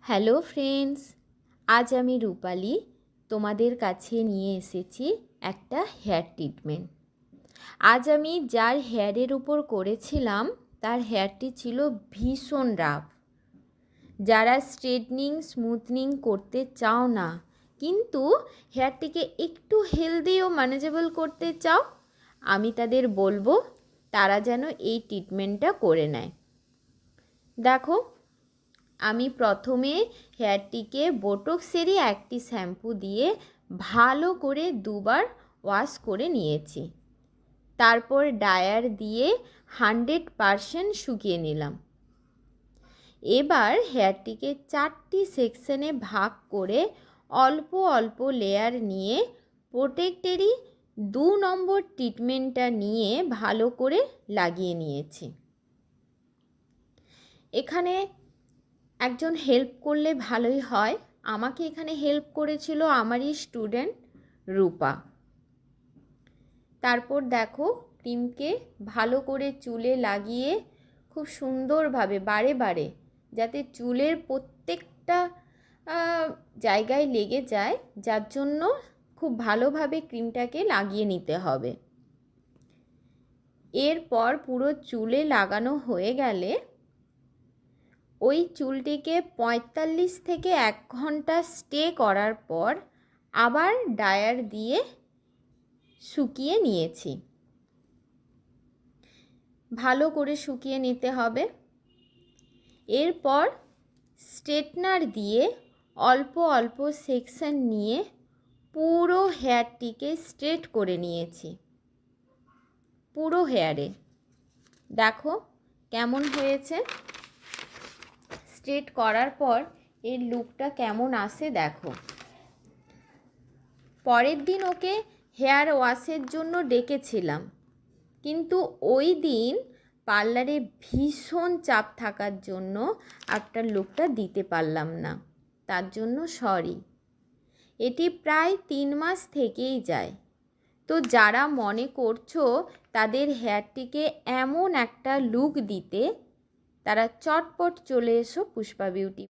Hello friends, আজ আমি রূপালি তোমাদের কাছে নিয়ে এসেছি একটা হেয়ার ট্রিটমেন্ট। আজ আমি যার হেয়ারের উপর করেছিলাম তার হেয়ারটি ছিল ভীষণ রাফ। যারা স্ট্রেটনিং স্মুথনিং করতে চাও না কিন্তু হেয়ারটিকে একটু হেলদি ও ম্যানেজেবল করতে চাও, আমি তাদের বলবো তারা যেন এই ট্রিটমেন্টটা করে নেয়। দেখো, আমি প্রথমে হেয়ারটিকে বোটক্সেরই একটি শ্যাম্পু দিয়ে ভালো করে দুবার ওয়াশ করে নিয়েছি। তারপর ডায়ার দিয়ে 100% শুকিয়ে নিলাম। এবার হেয়ারটিকে 4টি সেকশনে ভাগ করে অল্প অল্প লেয়ার নিয়ে প্রোটেক্টেরই 2 নম্বর ট্রিটমেন্টটা নিয়ে ভালো করে লাগিয়ে নিয়েছি। এখানে একজন হেল্প করলে ভালোই হয়। আমাকে এখানে হেল্প করেছিল আমারই স্টুডেন্ট রূপা। তারপর দেখো, ক্রিমকে ভালো করে চুলে লাগিয়ে খুব সুন্দরভাবে বারে বারে যাতে চুলের প্রত্যেকটা জায়গায় লেগে যায়, যার জন্য খুব ভালোভাবে ক্রিমটাকে লাগিয়ে নিতে হবে। এরপর পুরো চুলে লাগানো হয়ে গেলে ওই চুলটিকে 45 থেকে 1 ঘন্টা স্টে করার পর আবার ডায়ার দিয়ে শুকিয়ে নিয়েছি। ভালো করে শুকিয়ে নিতে হবে। এরপর স্ট্রেটনার দিয়ে অল্প অল্প সেকশন নিয়ে পুরো হেয়ারটিকে স্ট্রেট করে নিয়েছি। পুরো হেয়ারে দেখো কেমন হয়েছে। স্ট্রেট করার পর এর লুকটা কেমন আসে দেখো। পরের দিন ওকে হেয়ার ওয়াশের জন্য ডেকেছিলাম, কিন্তু ওই দিন পার্লারে ভীষণ চাপ থাকার জন্য আফটার লুকটা দিতে পারলাম না, তার জন্য সরি। এটি প্রায় 3 মাস থেকেই যায়। তো যারা মনে করছো তাদের হেয়ারটিকে এমন একটা লুক দিতে, তারা চটপট চলে এসো পুষ্পা বিউটি।